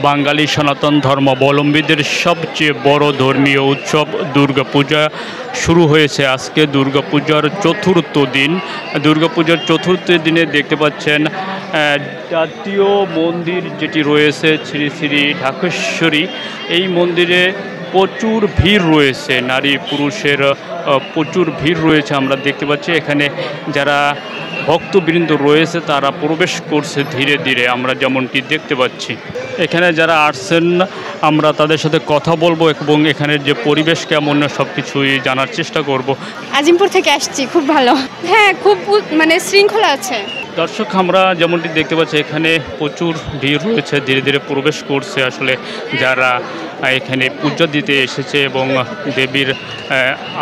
বাঙালি সনাতন ধর্মাবলম্বীদের সবচেয়ে বড় ধর্মীয় উৎসব দুর্গাপূজা শুরু হয়েছে। আজকে দুর্গাপূজার চতুর্থ দিন। দুর্গাপূজার চতুর্থ দিনে দেখতে পাচ্ছেন জাতীয় মন্দির যেটি রয়েছে শ্রী শ্রী ঢাকেশ্বরী, এই মন্দিরে প্রচুর ভিড় রয়েছে, নারী পুরুষের প্রচুর ভিড় রয়েছে। আমরা দেখতে পাচ্ছি এখানে যারা ভক্তবৃন্দ রয়েছে তারা প্রবেশ করছে ধীরে ধীরে, আমরা যেমনটি দেখতে পাচ্ছি। এখানে যারা আসছেন আমরা তাদের সাথে কথা বলবো এবং এখানের যে পরিবেশ কেমন সব কিছুই জানার চেষ্টা করব। আজিমপুর থেকে আসছি, খুব ভালো। হ্যাঁ, খুব মানে শৃঙ্খলা আছে। দর্শক, আমরা যেমনটি দেখতে পাচ্ছি এখানে প্রচুর ভিড় রয়েছে, ধীরে ধীরে প্রবেশ করছে আসলে যারা এখানে পূজা দিতে এসেছে এবং দেবীর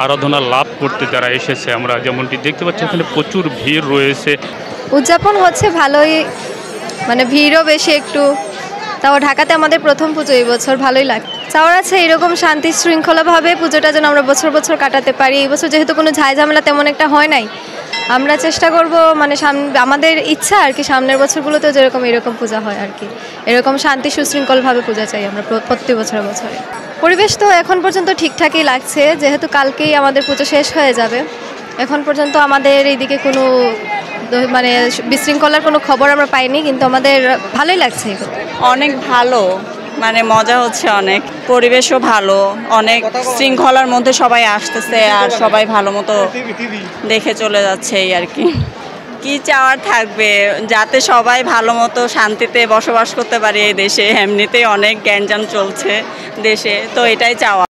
আরাধনা লাভ করতে যারা এসেছে। আমরা যেমনটি দেখতে পাচ্ছি এখানে প্রচুর ভিড় রয়েছে। উদযাপন হচ্ছে ভালোই, মানে ভিড়ও বেশি একটু। তাও ঢাকাতে আমাদের প্রথম পুজো এই বছর, ভালোই লাগে। চাওয়ার আছে এরকম শান্তি শৃঙ্খলাভাবে পুজোটা যেন আমরা বছর বছর কাটাতে পারি। এই বছর যেহেতু কোনো ঝামেলা তেমন একটা হয় নাই, আমরা চেষ্টা করব মানে আমাদের ইচ্ছা আর কি সামনের বছরগুলোতেও যেরকম এরকম পূজা হয় আর কি, এরকম শান্তি সুশৃঙ্খলভাবে পূজা চাই আমরা প্রতি বছরে বছরে। পরিবেশ তো এখন পর্যন্ত ঠিকঠাকই লাগছে, যেহেতু কালকেই আমাদের পুজো শেষ হয়ে যাবে। এখন পর্যন্ত আমাদের এইদিকে কোনো মানে বিশৃঙ্খলার কোনো খবর আমরা পাইনি, কিন্তু আমাদের ভালোই লাগছে। অনেক ভালো, মানে মজা হচ্ছে অনেক, পরিবেশও ভালো, অনেক শৃঙ্খলার মধ্যে সবাই আসতেছে আর সবাই ভালো মতো দেখে চলে যাচ্ছে এই আর কি। কি চাওয়ার থাকবে, যাতে সবাই ভালো মতো শান্তিতে বসবাস করতে পারে এই দেশে। এমনিতেই অনেক গ্যাঞ্জাম চলছে দেশে, তো এটাই চাওয়া।